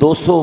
200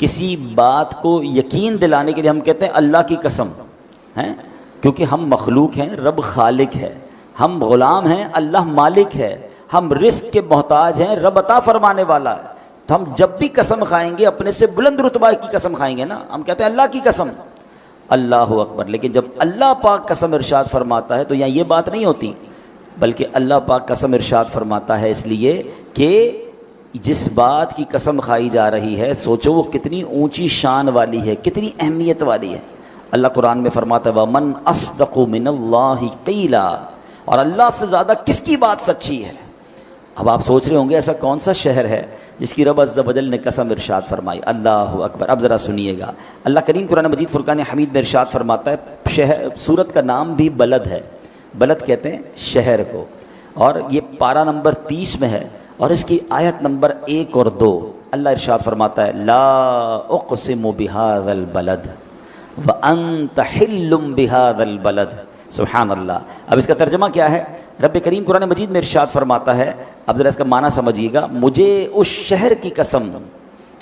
کسی بات کو یقین دلانے کے لیے ہم کہتے ہیں اللہ کی قسم ہیں، کیونکہ ہم مخلوق ہیں، رب خالق ہے، ہم غلام ہیں، اللہ مالک ہے، ہم رزق کے محتاج ہیں، رب عطا فرمانے والا ہے۔ تو ہم جب بھی قسم کھائیں گے اپنے سے بلند رتبہ کی قسم کھائیں گے نا، ہم کہتے ہیں اللہ کی قسم، اللہ اکبر۔ لیکن جب اللہ پاک قسم ارشاد فرماتا ہے تو یہاں یہ بات نہیں ہوتی، بلکہ اللہ پاک قسم ارشاد فرماتا ہے اس لیے کہ جس بات کی قسم کھائی جا رہی ہے سوچو وہ کتنی اونچی شان والی ہے، کتنی اہمیت والی ہے۔ اللہ قرآن میں فرماتا ہے وَمَنْ أَصْدَقُ مِنَ اللَّهِ قِيلًا، اور اللہ سے زیادہ کس کی بات سچی ہے؟ اب آپ سوچ رہے ہوں گے ایسا کون سا شہر ہے جس کی رب عز و جل نے قسم ارشاد فرمائی؟ اللہ اکبر۔ اب ذرا سنیے گا، اللہ کریم قرآن مجید فرقان حمید میں ارشاد فرماتا ہے شہر، سورت کا نام بھی بلد ہے، بلد کہتے ہیں شہر کو، اور یہ پارہ نمبر 30 میں ہے اور اس کی آیت نمبر 1 اور 2۔ اللہ ارشاد فرماتا ہے لا اقسم بہذا البلد وانت حل بہذا البلد، سبحان اللہ۔ اب اس کا ترجمہ کیا ہے؟ رب کریم قرآن مجید میں ارشاد فرماتا ہے، اب ذرا اس کا معنی سمجھیے گا، مجھے اس شہر کی قسم،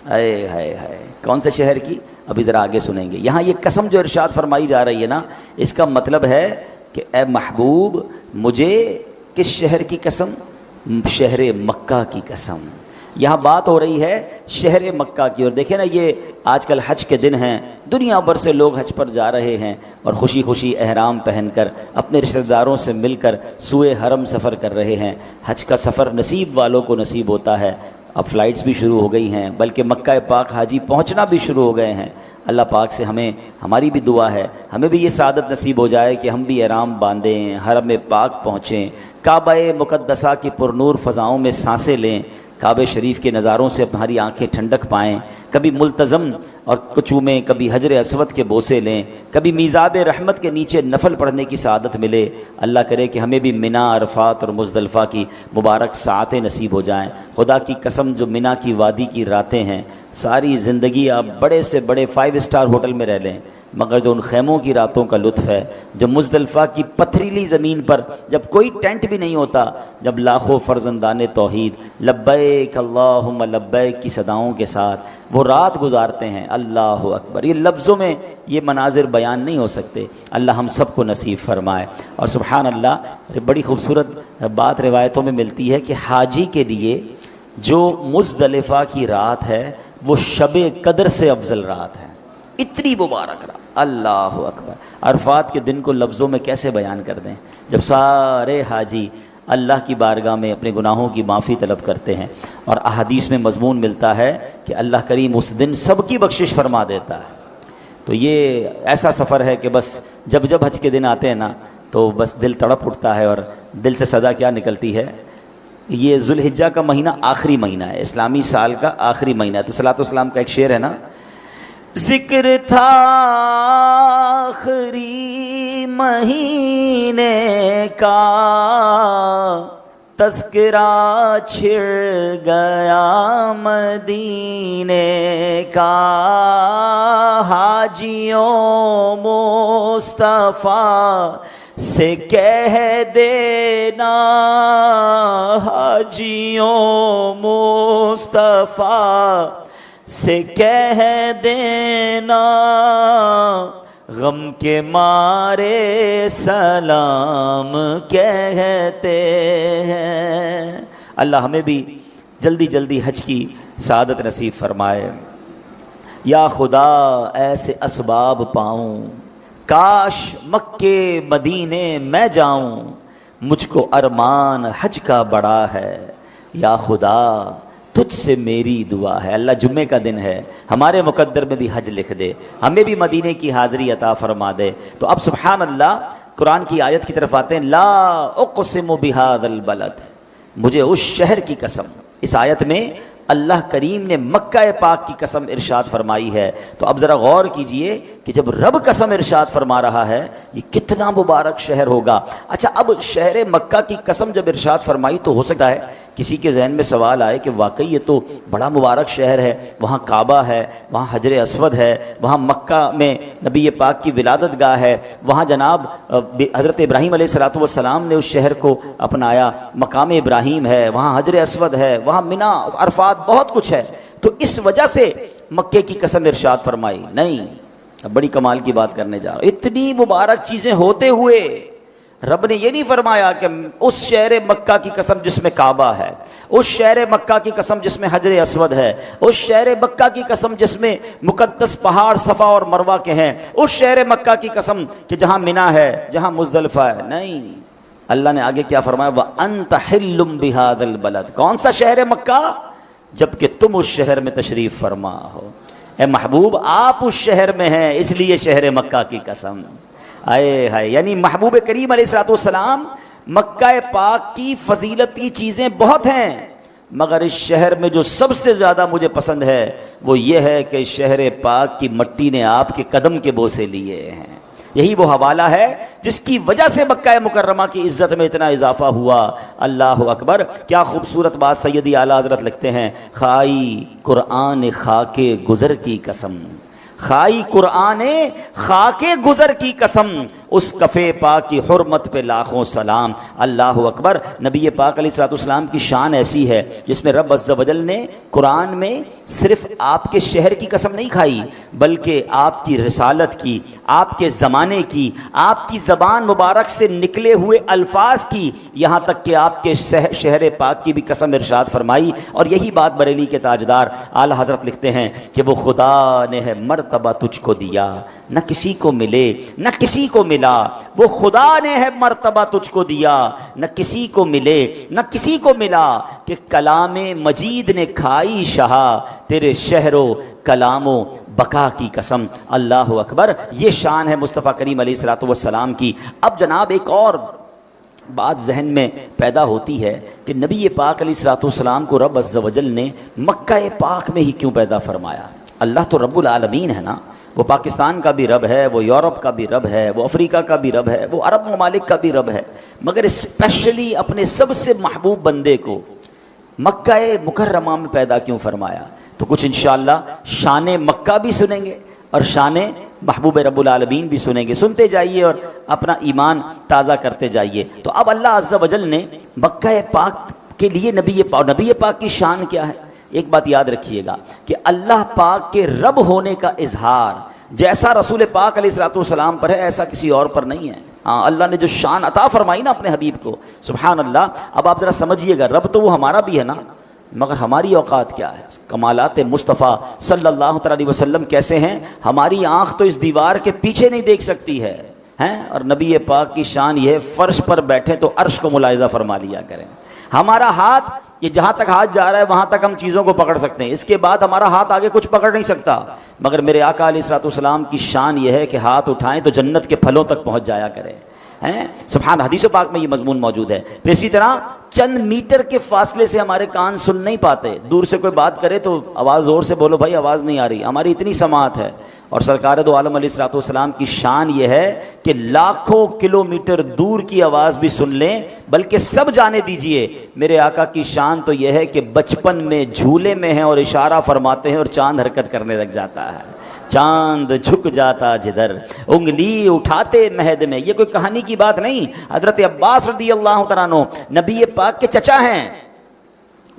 اے ہائے ہائے، کون سے شہر کی؟ ابھی ذرا آگے سنیں گے۔ یہاں یہ قسم جو ارشاد فرمائی جا رہی ہے نا، اس کا مطلب ہے کہ اے محبوب مجھے کس شہر کی قسم؟ شہر مکہ کی قسم۔ یہاں بات ہو رہی ہے شہر مکہ کی، اور دیکھیں نا یہ آج کل حج کے دن ہیں، دنیا بھر سے لوگ حج پر جا رہے ہیں اور خوشی خوشی احرام پہن کر اپنے رشتہ داروں سے مل کر سوئے حرم سفر کر رہے ہیں۔ حج کا سفر نصیب والوں کو نصیب ہوتا ہے، اب فلائٹس بھی شروع ہو گئی ہیں، بلکہ مکہ پاک حاجی پہنچنا بھی شروع ہو گئے ہیں۔ اللہ پاک سے ہماری بھی دعا ہے ہمیں بھی یہ سعادت نصیب ہو جائے کہ ہم بھی احرام باندھیں، حرم پاک پہنچیں، کعبہ مقدسہ کی پرنور فضاؤں میں سانسیں لیں، کعبہ شریف کے نظاروں سے ہماری آنکھیں ٹھنڈک پائیں، کبھی ملتزم اور کچومیں، کبھی حجر اسود کے بوسے لیں، کبھی میزاب رحمت کے نیچے نفل پڑھنے کی سعادت ملے۔ اللہ کرے کہ ہمیں بھی منی، عرفات اور مزدلفہ کی مبارک ساعتیں نصیب ہو جائیں۔ خدا کی قسم جو منی کی وادی کی راتیں ہیں، ساری زندگی آپ بڑے سے بڑے 5 اسٹار ہوٹل میں رہ لیں، مگر جو ان خیموں کی راتوں کا لطف ہے، جو مزدلفہ کی پتھریلی زمین پر جب کوئی ٹینٹ بھی نہیں ہوتا، جب لاکھوں فرزندان توحید لبیک اللہم لبیک کی صداؤں کے ساتھ وہ رات گزارتے ہیں، اللہ اکبر۔ یہ لفظوں میں یہ مناظر بیان نہیں ہو سکتے، اللہ ہم سب کو نصیب فرمائے۔ اور سبحان اللہ، بڑی خوبصورت بات روایتوں میں ملتی ہے کہ حاجی کے لیے جو مزدلفہ کی رات ہے وہ شب قدر سے افضل رات ہے، اتنی مبارک رات، اللہ اکبر۔ عرفات کے دن کو لفظوں میں کیسے بیان کر دیں جب سارے حاجی اللہ کی بارگاہ میں اپنے گناہوں کی معافی طلب کرتے ہیں، اور احادیث میں مضمون ملتا ہے کہ اللہ کریم اس دن سب کی بخشش فرما دیتا ہے۔ تو یہ ایسا سفر ہے کہ بس جب جب حج کے دن آتے ہیں نا تو بس دل تڑپ اٹھتا ہے، اور دل سے صدا کیا نکلتی ہے؟ یہ ذوالحجہ کا مہینہ آخری مہینہ ہے، اسلامی سال کا آخری مہینہ ہے۔ تو صلاۃ والسلام کا ایک شعر ہے نا، ذکر تھا آخری مہینے کا، تذکرہ چھڑ گیا مدینے کا، حاجیوں مصطفیٰ سے کہہ دینا، حاجیوں مصطفیٰ سے کہہ دینا، غم کے مارے سلام کہتے ہیں۔ اللہ ہمیں بھی جلدی جلدی حج کی سعادت نصیب فرمائے۔ یا خدا ایسے اسباب پاؤں، کاش مکے مدینے میں جاؤں، مجھ کو ارمان حج کا بڑا ہے، یا خدا تجھ سے میری دعا ہے۔ اللہ جمعے کا دن ہے، ہمارے مقدر میں بھی حج لکھ دے، ہمیں بھی مدینے کی حاضری عطا فرما دے۔ تو اب سبحان اللہ قرآن کی آیت کی طرف آتے ہیں، لا اقسم بہذا البلد، مجھے اس شہر کی قسم۔ اس آیت میں اللہ کریم نے مکہ پاک کی قسم ارشاد فرمائی ہے۔ تو اب ذرا غور کیجئے کہ جب رب قسم ارشاد فرما رہا ہے یہ کتنا مبارک شہر ہوگا۔ اچھا، اب شہر مکہ کی قسم جب ارشاد فرمائی تو ہو سکتا ہے کسی کے ذہن میں سوال آئے کہ واقعی یہ تو بڑا مبارک شہر ہے، وہاں کعبہ ہے، وہاں حجر اسود ہے، وہاں مکہ میں نبی پاک کی ولادت گاہ ہے، وہاں جناب حضرت ابراہیم علیہ السلام نے اس شہر کو اپنایا، مقام ابراہیم ہے، وہاں حجر اسود ہے، وہاں منی، عرفات، بہت کچھ ہے۔ تو اس وجہ سے مکے کی قسم ارشاد فرمائی؟ نہیں، اب بڑی کمال کی بات کرنے جا رہا ہوں۔ اتنی مبارک چیزیں ہوتے ہوئے رب نے یہ نہیں فرمایا کہ اس شہر مکہ کی قسم جس میں کعبہ ہے، اس شہر مکہ کی قسم جس میں حجر اسود ہے، اس شہر مکہ کی قسم جس میں مقدس پہاڑ صفا اور مروہ کے ہیں، اس شہر مکہ کی قسم کہ جہاں منا ہے، جہاں مزدلفہ ہے۔ نہیں، اللہ نے آگے کیا فرمایا؟ وَأَنْتَ حِلٌّ بِهَذَا الْبَلَدِ، کون سا شہر مکہ؟ جبکہ تم اس شہر میں تشریف فرما ہو۔ اے محبوب، آپ اس شہر میں ہیں، اس لیے شہر مکہ کی قسم۔ آئے ہائے، یعنی محبوب کریم علیہ الصلوۃ والسلام، مکہ پاک کی فضیلتی چیزیں بہت ہیں، مگر اس شہر میں جو سب سے زیادہ مجھے پسند ہے وہ یہ ہے کہ شہر پاک کی مٹی نے آپ کے قدم کے بوسے لیے ہیں۔ یہی وہ حوالہ ہے جس کی وجہ سے مکہ مکرمہ کی عزت میں اتنا اضافہ ہوا۔ اللہ اکبر، کیا خوبصورت بات سیدی اعلیٰ حضرت لکھتے ہیں، خائی قرآن خاک گزر کی قسم، خائی قرآن خاک گزر کی قسم، اس کفے پاک کی حرمت پہ لاکھوں سلام۔ اللہ اکبر، نبی پاک علیہ الصلوۃ والسلام کی شان ایسی ہے جس میں رب عز و جل نے قرآن میں صرف آپ کے شہر کی قسم نہیں کھائی، بلکہ آپ کی رسالت کی، آپ کے زمانے کی، آپ کی زبان مبارک سے نکلے ہوئے الفاظ کی، یہاں تک کہ آپ کے شہر پاک کی بھی قسم ارشاد فرمائی۔ اور یہی بات بریلی کے تاجدار اعلیٰ حضرت لکھتے ہیں کہ وہ خدا نے ہے مرتبہ تجھ کو دیا، نہ کسی کو ملے نہ کسی کو ملا، وہ خدا نے ہے مرتبہ تجھ کو دیا، نہ کسی کو ملے نہ کسی کو ملا، کہ کلام مجید نے کھائی شہا تیرے شہر و کلام و بقا کی قسم۔ اللہ اکبر، یہ شان ہے مصطفیٰ کریم علیہ الصلوۃ والسلام کی۔ اب جناب ایک اور بات ذہن میں پیدا ہوتی ہے کہ نبی پاک علیہ الصلوۃ والسلام کو رب عز و جل نے مکہ پاک میں ہی کیوں پیدا فرمایا؟ اللہ تو رب العالمین ہے نا، وہ پاکستان کا بھی رب ہے، وہ یورپ کا بھی رب ہے، وہ افریقہ کا بھی رب ہے، وہ عرب ممالک کا بھی رب ہے، مگر اسپیشلی اپنے سب سے محبوب بندے کو مکہ مکرمہ میں پیدا کیوں فرمایا؟ تو کچھ انشاءاللہ شان مکہ بھی سنیں گے اور شان محبوب رب العالمین بھی سنیں گے۔ سنتے جائیے اور اپنا ایمان تازہ کرتے جائیے۔ تو اب اللہ عز و جل نے مکہ پاک کے لیے نبی پاک کی شان کیا ہے؟ ایک بات یاد رکھیے گا کہ اللہ پاک کے رب ہونے کا اظہار جیسا رسول پاک علیہ الصلوۃ والسلام پر ہے ایسا کسی اور پر نہیں ہے۔ ہاں، اللہ نے جو شان عطا فرمائی نا اپنے حبیب کو، سبحان اللہ۔ اب آپ ذرا سمجھیے گا، رب تو وہ ہمارا بھی ہے نا، مگر ہماری اوقات کیا ہے؟ کمالات مصطفیٰ صلی اللہ تعالی علیہ وسلم کیسے ہیں؟ ہماری آنکھ تو اس دیوار کے پیچھے نہیں دیکھ سکتی ہے، اور نبی پاک کی شان یہ ہے، فرش پر بیٹھے تو عرش کو ملاحظہ فرما لیا کریں۔ ہمارا ہاتھ، یہ جہاں تک ہاتھ جا رہا ہے وہاں تک ہم چیزوں کو پکڑ سکتے ہیں، اس کے بعد ہمارا ہاتھ آگے کچھ پکڑ نہیں سکتا، مگر میرے آقا علیہ الصلوۃ والسلام کی شان یہ ہے کہ ہاتھ اٹھائیں تو جنت کے پھلوں تک پہنچ جایا کرے۔ سبحان، حدیث پاک میں یہ مضمون موجود ہے۔ پھر اسی طرح چند میٹر کے فاصلے سے ہمارے کان سن نہیں پاتے، دور سے کوئی بات کرے تو آواز زور سے بولو بھائی، آواز نہیں آ رہی، ہماری اتنی سماعت ہے۔ اور سرکار دو عالم علیہ الصلوۃ والسلام کی شان یہ ہے کہ لاکھوں کلومیٹر دور کی آواز بھی سن لیں، بلکہ سب جانے دیجئے میرے آقا کی شان تو یہ ہے کہ بچپن میں جھولے میں ہیں اور اشارہ فرماتے ہیں اور چاند حرکت کرنے لگ جاتا ہے، چاند جھک جاتا جدھر انگلی اٹھاتے مہد میں۔ یہ کوئی کہانی کی بات نہیں، حضرت عباس رضی اللہ تعالیٰ عنہ نبی پاک کے چچا ہیں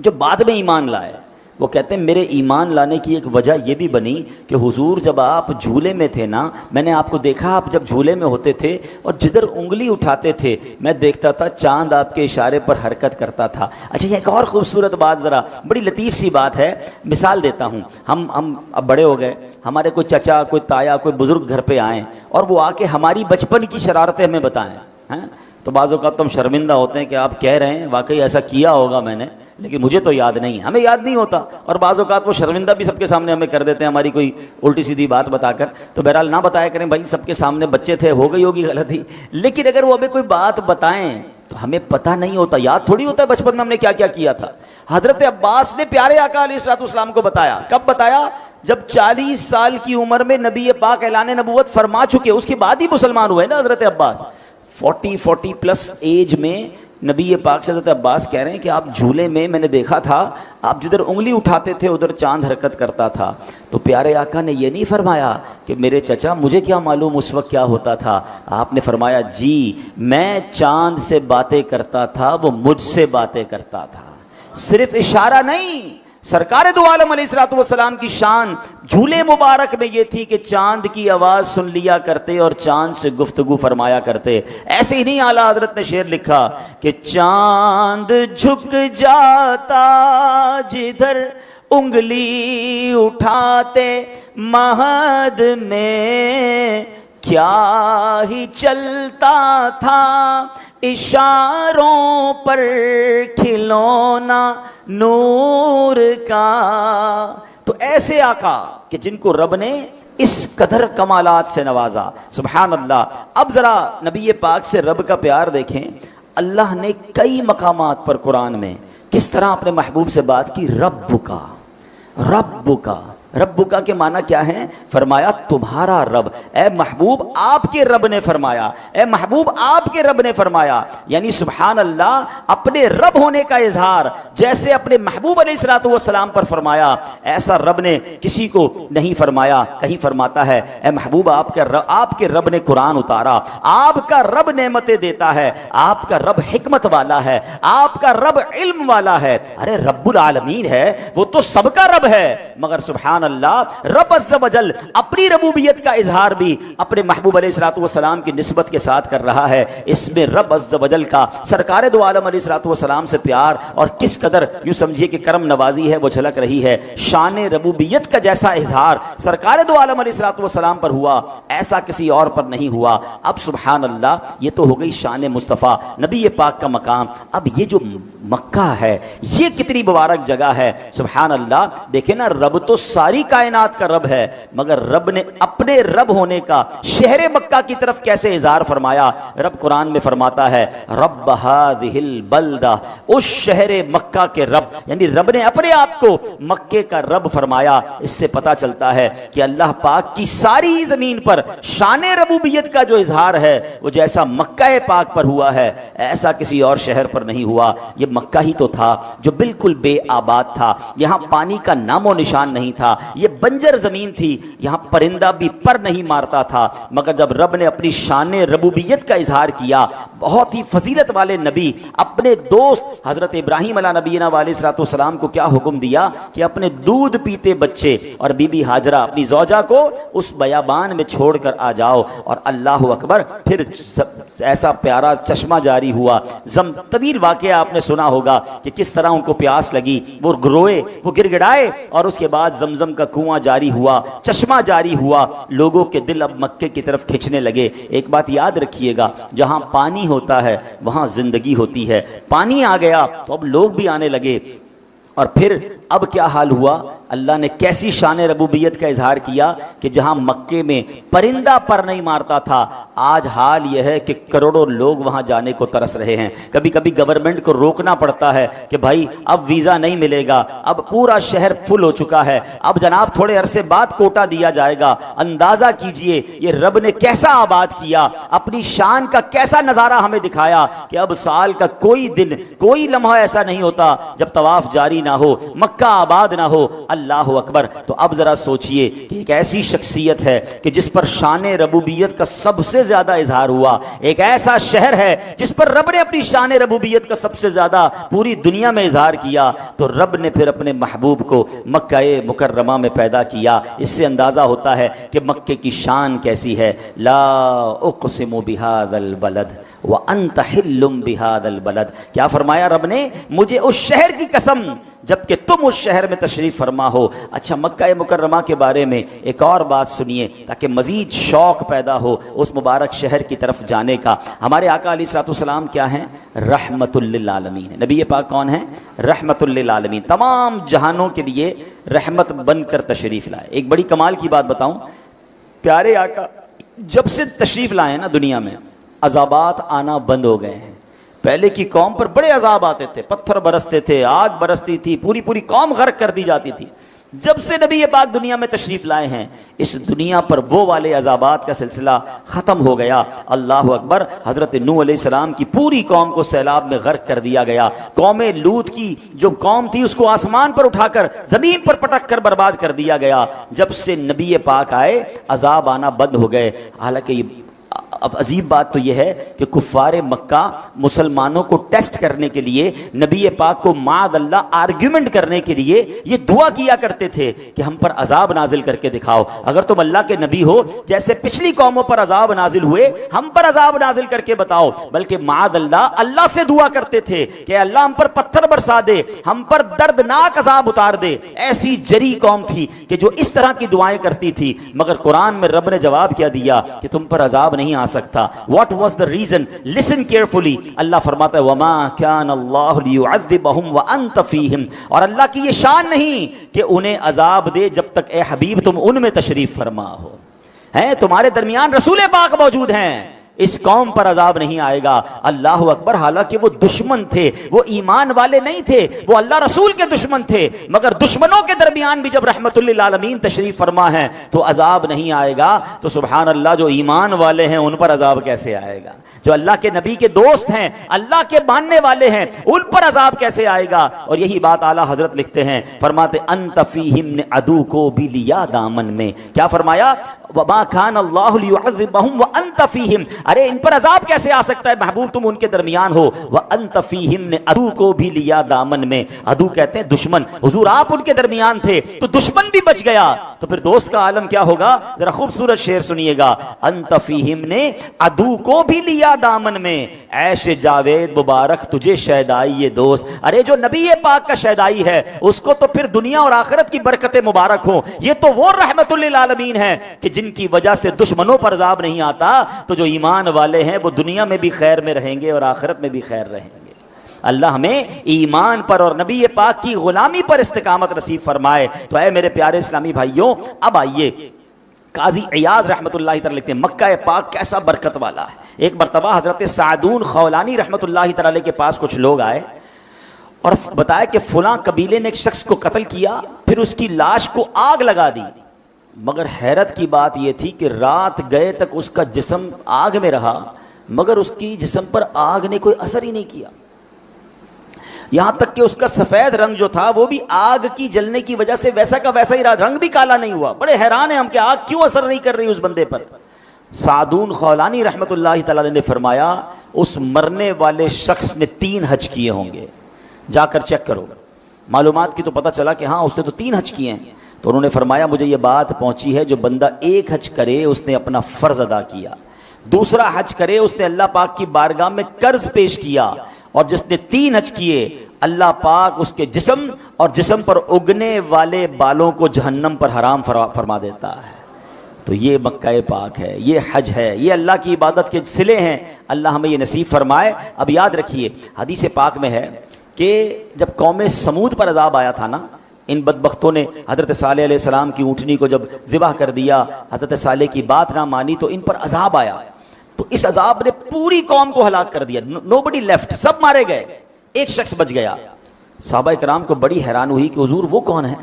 جو بعد میں ایمان لائے۔ وہ کہتے ہیں میرے ایمان لانے کی ایک وجہ یہ بھی بنی کہ حضور جب آپ جھولے میں تھے نا، میں نے آپ کو دیکھا، آپ جب جھولے میں ہوتے تھے اور جدھر انگلی اٹھاتے تھے میں دیکھتا تھا چاند آپ کے اشارے پر حرکت کرتا تھا۔ اچھا، یہ ایک اور خوبصورت بات، ذرا بڑی لطیف سی بات ہے، مثال دیتا ہوں۔ ہم اب بڑے ہو گئے، ہمارے کوئی چچا، کوئی تایا، کوئی بزرگ گھر پہ آئیں اور وہ آ کے ہماری بچپن کی شرارتیں ہمیں بتائیں، تو بعض اوقات تو ہم شرمندہ ہوتے ہیں کہ آپ کہہ رہے ہیں واقعی ایسا کیا ہوگا میں نے، لیکن مجھے تو یاد نہیں، ہمیں یاد نہیں ہوتا، اور بعض اوقات وہ شرمندہ بھی سب کے سامنے ہمیں کر دیتے ہیں ہماری کوئی الٹی سیدھی بات بتا کر۔ تو بہرحال نہ بتایا کریں بھائی، سب کے سامنے بچے تھے، ہو گئی ہوگی غلطی، لیکن اگر وہ ہمیں کوئی بات بتائیں تو ہمیں پتہ نہیں ہوتا، یاد تھوڑی ہوتا ہے بچپن میں ہم نے کیا کیا کیا تھا۔ حضرت عباس نے پیارے آقا علیہ الصلوۃ والسلام کو بتایا، کب بتایا؟ جب 40 سال کی عمر میں نبی پاک اعلان نبوت فرما چکے، اس کے بعد ہی مسلمان ہوئے نا حضرت عباس۔ 40 پلس ایج میں نبی پاک سے حضرت عباس کہہ رہے ہیں کہ آپ جھولے میں نے دیکھا تھا، آپ جدھر انگلی اٹھاتے تھے ادھر چاند حرکت کرتا تھا۔ تو پیارے آقا نے یہ نہیں فرمایا کہ میرے چچا مجھے کیا معلوم اس وقت کیا ہوتا تھا، آپ نے فرمایا جی میں چاند سے باتیں کرتا تھا، وہ مجھ سے باتیں کرتا تھا۔ صرف اشارہ نہیں سرکار دو عالم علیہ الصلوۃ والسلام کی شان جھولے مبارک میں یہ تھی کہ چاند کی آواز سن لیا کرتے اور چاند سے گفتگو فرمایا کرتے. ایسے ہی نہیں اعلیٰ حضرت نے شعر لکھا کہ چاند جھک جاتا جدھر انگلی اٹھاتے مہد میں کیا ہی چلتا تھا اشاروں پر کھلونا نور کا. تو ایسے آقا کہ جن کو رب نے اس قدر کمالات سے نوازا. سبحان اللہ. اب ذرا نبی پاک سے رب کا پیار دیکھیں. اللہ نے کئی مقامات پر قرآن میں کس طرح اپنے محبوب سے بات کی. رب کا، رب کا، رب کا کے معنی کیا ہے؟ فرمایا تمہارا رب. اے محبوب آپ کے رب نے فرمایا، اے محبوب آپ کے رب نے فرمایا. یعنی سبحان اللہ، اپنے رب ہونے کا اظہار جیسے اپنے محبوب علیہ الصلوۃ والسلام پر فرمایا، ایسا رب نے کسی کو نہیں فرمایا. کہیں فرماتا ہے اے محبوب آپ کے رب نے قرآن اتارا، آپ کا رب نعمتیں دیتا ہے، آپ کا رب حکمت والا ہے، آپ کا رب علم والا ہے. ارے رب العالمین ہے، وہ تو سب کا رب ہے. مگر سبحان اللہ، رب عز و جل اپنی ربوبیت کا اظہار بھی اپنے محبوب علیہ الصلوۃ والسلام کی نسبت کے ساتھ کر رہا ہے. اس میں رب عز و جل کا سرکار دو عالم علیہ الصلوۃ والسلام سے پیار اور کس قدر یوں سمجھیے کہ کرم نوازی ہے وہ جھلک رہی ہے. شان ربوبیت کا جیسا اظہار سرکار دو عالم علیہ الصلوۃ والسلام پر ہوا ایسا کسی اور پر نہیں ہوا. اب سبحان اللہ، یہ تو ہو گئی شان مصطفیٰ نبی پاک کا مقام. اب یہ جو مکہ ہے یہ کتنی مبارک جگہ ہے. سبحان اللہ. دیکھیں نا، رب تو ساری کائنات کا رب ہے، مگر رب نے اپنے رب ہونے کا شہر مکہ کی طرف کیسے اظہار فرمایا. رب قرآن میں فرماتا ہے رب ہذہ البلدہ، اس شہر مکہ کے رب، یعنی رب نے اپنے آپ کو مکے کا رب فرمایا. اس سے پتا چلتا ہے کہ اللہ پاک کی ساری زمین پر شان ربوبیت کا جو اظہار ہے وہ جیسا مکہ پاک پر ہوا ہے ایسا کسی اور شہر پر نہیں ہوا. یہ مکہ ہی تو تھا جو بالکل بے آباد تھا، یہاں پانی کا نام و نشان نہیں تھا، یہ بنجر زمین تھی، یہاں پرندہ بھی پر نہیں مارتا تھا. مگر جب رب نے اپنی شان ربوبیت کا اظہار کیا، بہت ہی فضیلت والے نبی اپنے دوست حضرت ابراہیم علیہ نبینا علیہ الصلوۃ والسلام کو کیا حکم دیا کہ اپنے دودھ پیتے بچے اور بی بی ہاجرہ اپنی زوجہ کو اس بیابان میں چھوڑ کر آ جاؤ. اور اللہ اکبر، پھر ایسا پیارا چشمہ جاری ہوا. طویل واقعہ آپ نے سنا ہوگا کہ کس طرح ان کو پیاس لگی، وہ روئے، وہ گر گڑائے، اور اس کے بعد زمزم کا کنواں جاری ہوا، چشمہ جاری ہوا. لوگوں کے دل اب مکے کی طرف کھینچنے لگے. ایک بات یاد رکھیے گا، جہاں پانی ہوتا ہے وہاں زندگی ہوتی ہے. پانی آ گیا تو اب لوگ بھی آنے لگے. اور پھر اب کیا حال ہوا؟ اللہ نے کیسی شان ربوبیت کا اظہار کیا کہ جہاں مکے میں پرندہ پر نہیں مارتا تھا، آج حال یہ ہے کہ کروڑوں لوگ وہاں جانے کو ترس رہے ہیں. کبھی کبھی گورنمنٹ کو روکنا پڑتا ہے کہ بھائی اب ویزا نہیں ملے گا، اب پورا شہر فل ہو چکا ہے، اب جناب تھوڑے عرصے بعد کوٹا دیا جائے گا. اندازہ کیجئے یہ رب نے کیسا آباد کیا، اپنی شان کا کیسا نظارہ ہمیں دکھایا کہ اب سال کا کوئی دن، کوئی لمحہ ایسا نہیں ہوتا جب طواف جاری نہ ہو، مکہ آباد نہ ہو. اللہ اکبر. تو اب ذرا سوچئے کہ ایک ایسی شخصیت ہے کہ جس پر شان ربوبیت کا سب سے زیادہ اظہار ہوا، ایک ایسا شہر ہے جس پر رب نے اپنی شان ربوبیت کا سب سے زیادہ پوری دنیا میں اظہار کیا. تو رب نے پھر اپنے محبوب کو مکہ مکرمہ میں پیدا کیا. اس سے اندازہ ہوتا ہے کہ مکے کی شان کیسی ہے. لا اقسم بہذا البلد وانت حل بہذا البلد. کیا فرمایا رب نے؟ مجھے اس شہر کی قسم جبکہ تم اس شہر میں تشریف فرما ہو. اچھا، مکہ مکرمہ کے بارے میں ایک اور بات سنیے تاکہ مزید شوق پیدا ہو اس مبارک شہر کی طرف جانے کا. ہمارے آقا علیہ الصلوۃ والسلام کیا ہیں؟ رحمت للعالمین. نبی پاک کون ہیں؟ رحمت للعالمین، تمام جہانوں کے لیے رحمت بن کر تشریف لائے. ایک بڑی کمال کی بات بتاؤں، پیارے آقا جب سے تشریف لائے نا دنیا میں، عذابات آنا بند ہو گئے ہیں. پہلے کی قوم پر بڑے عذاب آتے تھے، پتھر برستے تھے، آگ برستی تھی، پوری پوری قوم غرق کر دی جاتی تھی. جب سے نبی پاک دنیا میں تشریف لائے ہیں اس دنیا پر وہ والے عذابات کا سلسلہ ختم ہو گیا. اللہ اکبر. حضرت نوح علیہ السلام کی پوری قوم کو سیلاب میں غرق کر دیا گیا. قوم لوط کی جو قوم تھی اس کو آسمان پر اٹھا کر زمین پر پٹک کر برباد کر دیا گیا. جب سے نبی پاک آئے عذاب آنا بند ہو گئے. حالانکہ یہ اب عجیب بات تو یہ ہے کہ کفار مکہ مسلمانوں کو ٹیسٹ کرنے کے لیے نبی پاک کو معاذ اللہ آرگیومنٹ کرنے کے لیے یہ دعا کیا کرتے تھے کہ ہم پر عذاب نازل کر کے دکھاؤ، اگر تم اللہ کے نبی ہو جیسے پچھلی قوموں پر عذاب نازل ہوئے ہم پر عذاب نازل کر کے بتاؤ۔ بلکہ معاذ اللہ سے دعا کرتے تھے کہ اللہ ہم پر پتھر برسا دے، ہم پر دردناک عذاب اتار دے۔ ایسی جری قوم تھی کہ جو اس طرح کی دعائیں کرتی تھی، مگر قرآن میں رب نے جواب کیا دیا کہ تم پر عذاب نہیں آ سکتا۔ What was the reason? Listen carefully. اللہ فرماتا ہے وَمَا كَانَ اللَّهُ لِيُعَذِّبَهُمْ وَأَنْتَ فِيهِمْ، اور اللہ کی یہ شان نہیں کہ انہیں عذاب دے جب تک اے حبیب تم ان میں تشریف فرما ہو، ہیں تمہارے درمیان رسول پاک موجود ہیں، اس قوم پر عذاب نہیں آئے گا۔ اللہ اکبر، حالانکہ وہ دشمن تھے، وہ ایمان والے نہیں تھے، وہ اللہ رسول کے دشمن تھے، مگر دشمنوں کے درمیان بھی جب رحمت للعالمین تشریف فرما ہے تو عذاب نہیں آئے گا، تو سبحان اللہ جو ایمان والے ہیں ان پر عذاب کیسے آئے گا؟ جو اللہ کے نبی کے دوست ہیں، اللہ کے ماننے والے ہیں، ان پر عذاب کیسے آئے گا؟ اور یہی بات اعلیٰ حضرت لکھتے ہیں، فرماتے انت فیہم نے عدو کو بھی لیا دامن میں۔ کیا فرمایا؟ وما کان اللہ لیعذبہم وانت فیہم، ارے ان پر عذاب کیسے آ سکتا ہے محبوب تم ان کے درمیان ہو؟ وانت فیہم نے عدو کو بھی لیا دامن میں، عدو کہتے ہیں دشمن، حضور آپ ان کے درمیان تھے تو دشمن بھی بچ گیا، تو پھر دوست کا عالم کیا ہوگا؟ ذرا خوبصورت شعر سنیے گا، انت فیہم نے عدو کو بھی لیا دامن میں، عیش جاوید مبارک تجھے شیدائی یہ دوست، ارے جو نبی پاک کا شیدائی ہے اس کو تو پھر دنیا اور آخرت کی برکتیں مبارک ہوں۔ یہ تو وہ رحمت للعالمین ہے کہ جن کی وجہ سے دشمنوں پر عذاب نہیں آتا، تو جو ایمان والے ہیں وہ دنیا میں بھی خیر میں رہیں گے اور آخرت میں بھی خیر رہیں گے۔ اللہ ہمیں ایمان پر اور نبی پاک کی غلامی پر استقامت نصیب فرمائے۔ تو اے میرے پیارے اسلامی بھائیوں، اب آئیے، قاضی عیاض رحمۃ اللہ تعالی لکھتے ہیں مکہ پاک کیسا برکت والا ہے۔ ایک مرتبہ حضرت سعدون خولانی رحمۃ اللہ تعالی کے پاس کچھ لوگ آئے اور بتایا کہ فلاں قبیلے نے ایک شخص کو قتل کیا، پھر اس کی لاش کو آگ لگا دی، مگر حیرت کی بات یہ تھی کہ رات گئے تک اس کا جسم آگ میں رہا، مگر اس کی جسم پر آگ نے کوئی اثر ہی نہیں کیا، یہاں تک کہ اس کا سفید رنگ جو تھا وہ بھی آگ کی جلنے کی وجہ سے ویسا کا ویسا ہی رہا، رنگ بھی کالا نہیں ہوا۔ بڑے حیران ہیں ہم کہ آگ کیوں اثر نہیں کر رہی اس بندے پر۔ سعدون خولانی رحمۃ اللہ تعالی نے فرمایا اس مرنے والے شخص نے 3 حج کیے ہوں گے، جا کر چیک کرو۔ معلومات کی تو پتہ چلا کہ ہاں اس نے تو 3 حج کیے ہیں۔ تو انہوں نے فرمایا مجھے یہ بات پہنچی ہے جو بندہ 1 حج کرے اس نے اپنا فرض ادا کیا، دوسرا حج کرے اس نے اللہ پاک کی بارگاہ میں قرض پیش کیا، اور جس نے 3 حج کیے اللہ پاک اس کے جسم اور جسم پر اگنے والے بالوں کو جہنم پر حرام فرما دیتا ہے۔ تو یہ مکہ پاک ہے، یہ حج ہے، یہ اللہ کی عبادت کے صلے ہیں، اللہ ہمیں یہ نصیب فرمائے۔ اب یاد رکھیے حدیث پاک میں ہے کہ جب قوم سمود پر عذاب آیا تھا نا، ان بدبختوں نے حضرت صالح علیہ السلام کی اونٹنی کو جب ذبح کر دیا، حضرت صالح کی بات نہ مانی تو ان پر عذاب آیا، تو اس عذاب نے پوری قوم کو ہلاک کر دیا، nobody left، سب مارے گئے، ایک شخص بچ گیا۔ صحابہ کرام کو بڑی حیران ہوئی کہ حضور وہ کون ہے،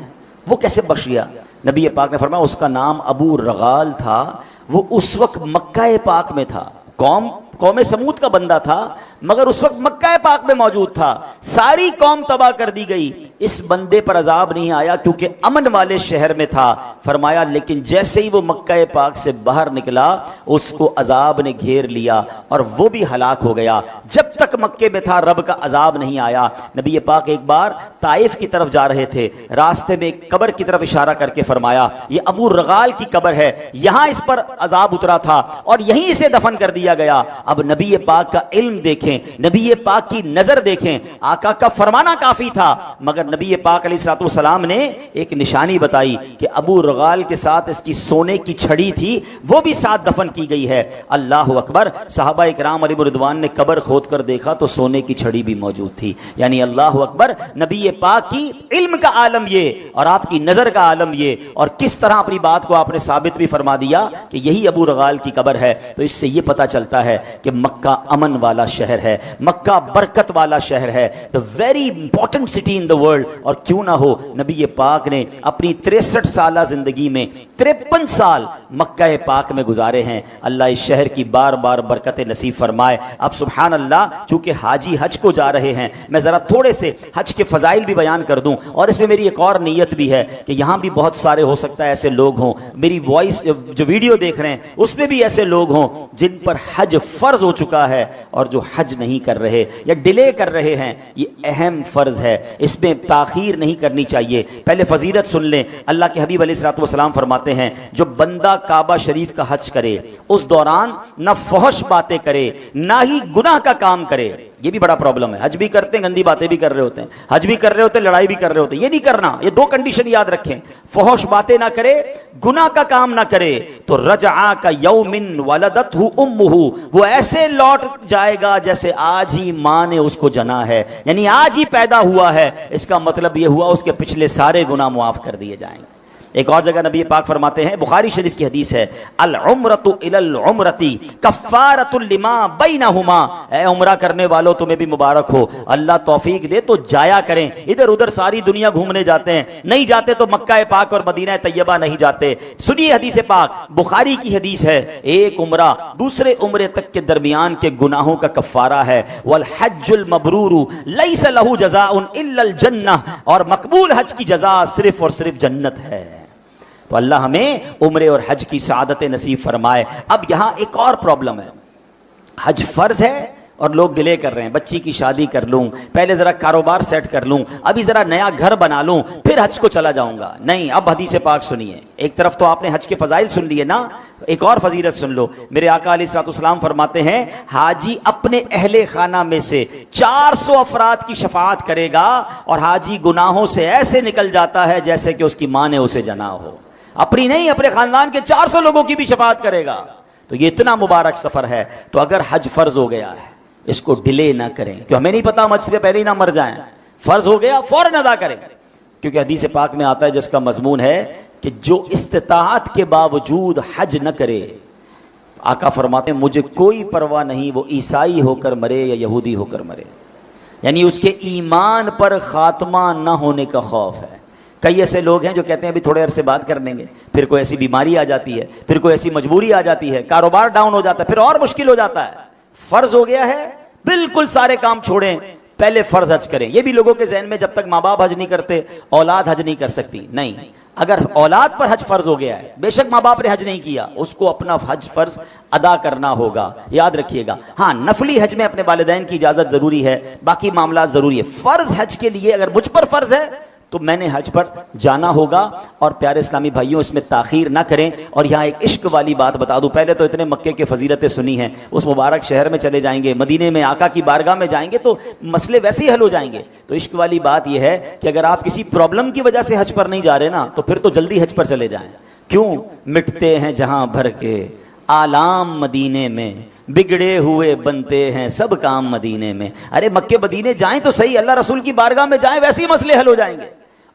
وہ کیسے بخش گیا؟ نبی پاک نے فرمایا اس کا نام ابو رغال تھا، وہ اس وقت مکہ پاک میں تھا، قوم سمود کا بندہ تھا مگر اس وقت مکہ پاک میں موجود تھا، ساری قوم تباہ کر دی گئی، اس بندے پر عذاب نہیں آیا کیونکہ امن والے شہر میں تھا۔ فرمایا لیکن جیسے ہی وہ مکہ پاک سے باہر نکلا اس کو عذاب نے گھیر لیا اور وہ بھی ہلاک ہو گیا۔ جب تک مکے میں تھا رب کا عذاب نہیں آیا۔ نبی پاک ایک بار طائف کی طرف جا رہے تھے، راستے میں ایک قبر کی طرف اشارہ کر کے فرمایا یہ ابو رغال کی قبر ہے، یہاں اس پر عذاب اترا تھا اور یہیں اسے دفن کر دیا گیا۔ اب نبی پاک کا علم دیکھیں، نبی پاک کی نظر دیکھیں، آقا کا فرمانا کافی تھا مگر نبی پاک علیہ الصلوۃ والسلام نے ایک نشانی بتائی کہ ابو رغال کے ساتھ اس کی سونے کی چھڑی تھی، وہ بھی ساتھ دفن کی گئی ہے۔ اللہ اکبر، صحابہ اکرام علیہ رضوان نے قبر کھود کر دیکھا تو سونے کی چھڑی بھی موجود تھی۔ یعنی اللہ اکبر، نبی پاک کی علم کا عالم یہ اور آپ کی نظر کا عالم یہ، اور کس طرح اپنی بات کو آپ نے ثابت بھی فرما دیا کہ یہی ابو رغال کی قبر ہے۔ تو اس سے یہ پتہ چلتا ہے کہ مکہ امن والا شہر ہے، مکہ برکت والا شہر ہے، the very important city in the world۔ World. اور کیوں نہ ہو, نبی پاک نے اپنی 63 سالہ زندگی میں 53 سال مکہ پاک میں گزارے ہیں. اللہ اس شہر کی بار بار برکت نصیب فرمائے. اب سبحان اللہ, چونکہ حاجی حج کو جا رہے ہیں, میں ذرا تھوڑے سے حج کے فضائل بھی بیان کر دوں. اور اس میں میری ایک اور نیت بھی ہے کہ یہاں بھی بہت سارے ہو سکتا ہے ایسے لوگ ہوں, میری وائس جو ویڈیو دیکھ رہے ہیں اس میں بھی ایسے لوگ ہوں جن پر حج فرض ہو چکا ہے اور جو حج نہیں کر رہے یا ڈیلے کر رہے ہیں. یہ اہم فرض ہے, اس میں تاخیر نہیں کرنی چاہیے. پہلے فضیلت سن لیں. اللہ کے حبیب علیہ الصلوۃ والسلام فرماتے ہیں جو بندہ کعبہ شریف کا حج کرے اس دوران نہ فحش باتیں کرے نہ ہی گناہ کا کام کرے. یہ بھی بڑا پرابلم ہے, حج بھی کرتے ہیں گندی باتیں بھی کر رہے ہوتے ہیں, حج بھی کر رہے ہوتے ہیں لڑائی بھی کر رہے ہوتے ہیں. یہ نہیں کرنا. یہ دو کنڈیشن یاد رکھیں, فحش باتیں نہ کرے, گناہ کا کام نہ کرے. تو رجعا کا یوم ولدتہ امہ, وہ ایسے لوٹ جائے گا جیسے آج ہی ماں نے اس کو جنا ہے, یعنی آج ہی پیدا ہوا ہے. اس کا مطلب یہ ہوا اس کے پچھلے سارے گناہ معاف کر دیے جائیں گے. ایک اور جگہ نبی پاک فرماتے ہیں, بخاری شریف کی حدیث ہے, العمرۃ الی العمرۃ کفارۃ لما بینہما. اے عمرہ کرنے والوں تمہیں بھی مبارک ہو, اللہ توفیق دے تو جایا کریں. ادھر ادھر ساری دنیا گھومنے جاتے ہیں, نہیں جاتے تو مکہ پاک اور مدینہ طیبہ نہیں جاتے. سنیے حدیث پاک, بخاری کی حدیث ہے, ایک عمرہ دوسرے عمرے تک کے درمیان کے گناہوں کا کفارہ ہے. والحج المبرور لیس لہ جزاء الا الجنہ, اور مقبول حج کی جزا صرف اور صرف جنت ہے. تو اللہ ہمیں عمرے اور حج کی سعادت نصیب فرمائے. اب یہاں ایک اور پرابلم ہے, حج فرض ہے اور لوگ ڈیلے کر رہے ہیں. بچی کی شادی کر لوں, پہلے ذرا کاروبار سیٹ کر لوں, ابھی ذرا نیا گھر بنا لوں, پھر حج کو چلا جاؤں گا. نہیں, اب حدیث پاک سنیے. ایک طرف تو آپ نے حج کے فضائل سن لیے نا, ایک اور فضیلت سن لو. میرے آقا علیہ الصلوۃ والسلام فرماتے ہیں حاجی اپنے اہل خانہ میں سے 400 افراد کی شفاعت کرے گا اور حاجی گناہوں سے ایسے نکل جاتا ہے جیسے کہ اس کی ماں نے اسے جنا ہو. اپنی نہیں, اپنے خاندان کے 400 لوگوں کی بھی شفاعت کرے گا. تو یہ اتنا مبارک سفر ہے. تو اگر حج فرض ہو گیا ہے اس کو ڈیلے نہ کریں, کہ ہمیں نہیں پتا حج سے پہلے ہی نہ مر جائیں. فرض ہو گیا فوراً ادا کریں, کیونکہ حدیث پاک میں آتا ہے جس کا مضمون ہے کہ جو استطاعت کے باوجود حج نہ کرے, آقا فرماتے ہیں مجھے کوئی پرواہ نہیں وہ عیسائی ہو کر مرے یا یہودی ہو کر مرے, یعنی اس کے ایمان پر خاتمہ نہ ہونے کا خوف ہے. کئی ایسے لوگ ہیں جو کہتے ہیں ابھی تھوڑے عرصے بات کر لیں گے, پھر کوئی ایسی بیماری آ جاتی ہے, پھر کوئی ایسی مجبوری آ جاتی ہے, کاروبار ڈاؤن ہو جاتا ہے, پھر اور مشکل ہو جاتا ہے. فرض ہو گیا ہے, بالکل سارے کام چھوڑیں, پہلے فرض حج کریں. یہ بھی لوگوں کے ذہن میں جب تک ماں باپ حج نہیں کرتے اولاد حج نہیں کر سکتی. نہیں, اگر اولاد پر حج فرض ہو گیا ہے, بے شک ماں باپ نے حج نہیں کیا, اس کو اپنا حج فرض ادا کرنا ہوگا, یاد رکھیے گا. ہاں, نفلی حج میں اپنے والدین کی اجازت ضروری ہے, باقی معاملات ضروری ہے. فرض حج کے لیے اگر مجھ پر فرض ہے تو میں نے حج پر جانا ہوگا. اور پیارے اسلامی بھائیوں, اس میں تاخیر نہ کریں. اور یہاں ایک عشق والی بات بتا دوں, پہلے تو اتنے مکے کے فضیلتیں سنی ہیں, اس مبارک شہر میں چلے جائیں گے, مدینے میں آقا کی بارگاہ میں جائیں گے تو مسئلے ویسے ہی حل ہو جائیں گے. تو عشق والی بات یہ ہے کہ اگر آپ کسی پرابلم کی وجہ سے حج پر نہیں جا رہے نا, تو پھر تو جلدی حج پر چلے جائیں. کیوں؟ مٹتے ہیں جہاں بھر کے آلام مدینے میں, بگڑے ہوئے بنتے ہیں سب کام مدینے میں. ارے مکے مدینے جائیں تو صحیح, اللہ رسول کی بارگاہ میں جائیں, ویسے ہی مسئلے حل ہو جائیں گے.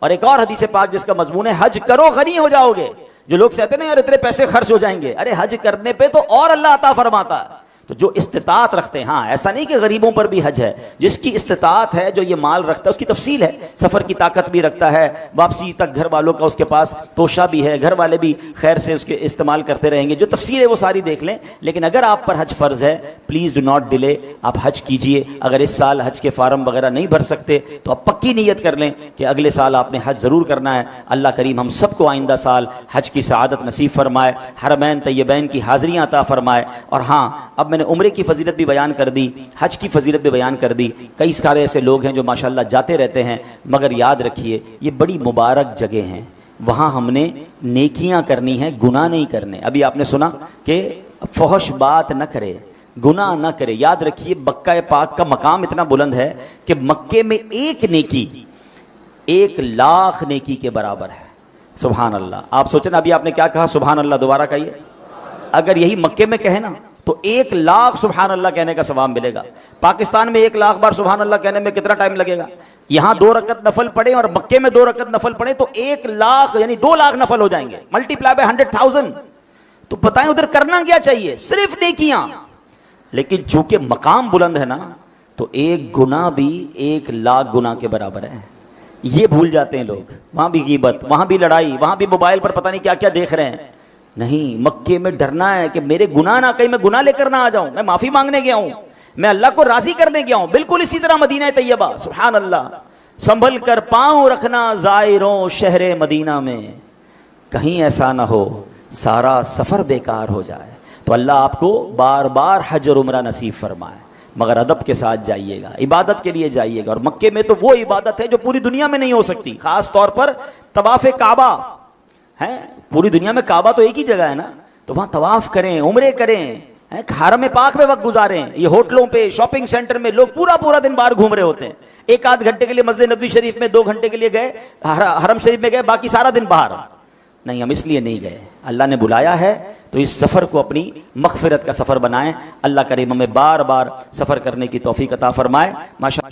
اور ایک اور حدیث پاک جس کا مضمون ہے حج کرو غنی ہو جاؤ گے. جو لوگ کہتے ہیں نا یار اتنے پیسے خرچ ہو جائیں گے, ارے حج کرنے پہ تو اور اللہ عطا فرماتا ہے. تو جو استطاعت رکھتے ہیں, ہاں ایسا نہیں کہ غریبوں پر بھی حج ہے, جس کی استطاعت ہے جو یہ مال رکھتا ہے اس کی تفصیل ہے, سفر کی طاقت بھی رکھتا ہے, واپسی تک گھر والوں کا اس کے پاس توشہ بھی ہے, گھر والے بھی خیر سے اس کے استعمال کرتے رہیں گے, جو تفصیل ہے وہ ساری دیکھ لیں. لیکن اگر آپ پر حج فرض ہے, پلیز ڈو ناٹ ڈیلے, آپ حج کیجئے. اگر اس سال حج کے فارم وغیرہ نہیں بھر سکتے تو آپ پکی نیت کر لیں کہ اگلے سال آپ نے حج ضرور کرنا ہے. اللہ کریم ہم سب کو آئندہ سال حج کی سعادت نصیب فرمائے, حرمین طیبین کی حاضریاں عطا فرمائے. اور ہاں, اب میں نے عمرے کی فضیلت بھی بیان کر دی, حج کی فضیلت بھی بیان کر دی. کئی سارے ایسے لوگ ہیں جو ماشاءاللہ جاتے رہتے ہیں, مگر یاد رکھیے یہ بڑی مبارک جگہ ہیں, وہاں ہم نے نیکیاں کرنی ہیں, گناہ نہیں کرنے. ابھی آپ نے سنا کہ فحش بات نہ کرے, گناہ نہ کرے. یاد رکھیے مکہ پاک کا مقام اتنا بلند ہے کہ مکے میں ایک نیکی 1,00,000 نیکی کے برابر ہے. سبحان اللہ. آپ سوچیں نا, ابھی آپ نے کیا کہا, سبحان اللہ دوبارہ کہیے. اگر یہی مکے میں کہے نا تو 1,00,000 سبحان اللہ کہنے کا ثواب ملے گا. پاکستان میں 1,00,000 بار سبحان اللہ کہنے میں کتنا ٹائم لگے گا؟ یہاں 2 رکعت نفل پڑھیں اور مکے میں 2 رکعت نفل پڑھیں تو 1,00,000 یعنی 2,00,000 نفل ہو جائیں گے, ملٹی پلائی بائی 100,000. تو بتائیں ادھر کرنا کیا چاہیے؟ صرف نیکیاں. لیکن چونکہ مقام بلند ہے نا, تو ایک گناہ بھی 1,00,000 گناہ کے برابر ہے. یہ بھول جاتے ہیں لوگ، وہاں بھی غیبت، وہاں بھی لڑائی، وہاں بھی موبائل پر پتہ نہیں کیا کیا دیکھ رہے ہیں. نہیں، مکے میں ڈرنا ہے کہ میرے گناہ نہ، کہیں میں گناہ لے کر نہ آ جاؤں. میں معافی مانگنے گیا ہوں، میں اللہ کو راضی کرنے گیا ہوں. بالکل اسی طرح مدینہ طیبہ، سبحان اللہ، سنبھل کر پاؤں رکھنا زائروں شہر مدینہ میں، کہیں ایسا نہ ہو سارا سفر بیکار ہو جائے. تو اللہ آپ کو بار بار حج اور عمرہ نصیب فرمائے، مگر ادب کے ساتھ جائیے گا، عبادت کے لیے جائیے گا. اور مکے میں تو وہ عبادت ہے جو پوری دنیا میں نہیں ہو سکتی، خاص طور پر طواف کعبہ ہے. پوری دنیا میں کعبہ تو ایک ہی جگہ ہے نا، تو وہاں طواف کریں، عمرے کریں، حرم پاک میں وقت گزاریں. یہ ہوٹلوں پہ، شاپنگ سینٹر میں لوگ پورا پورا دن باہر گھوم رہے ہوتے ہیں. ایک آدھ گھنٹے کے لیے مسجد نبوی شریف میں، 2 گھنٹے کے لیے گئے حرم شریف میں گئے، باقی سارا دن باہر. نہیں، ہم اس لیے نہیں گئے، اللہ نے بلایا ہے تو اس سفر کو اپنی مغفرت کا سفر بنائیں. اللہ کریم ہمیں بار بار سفر کرنے کی توفیق عطا فرمائے. ماشاء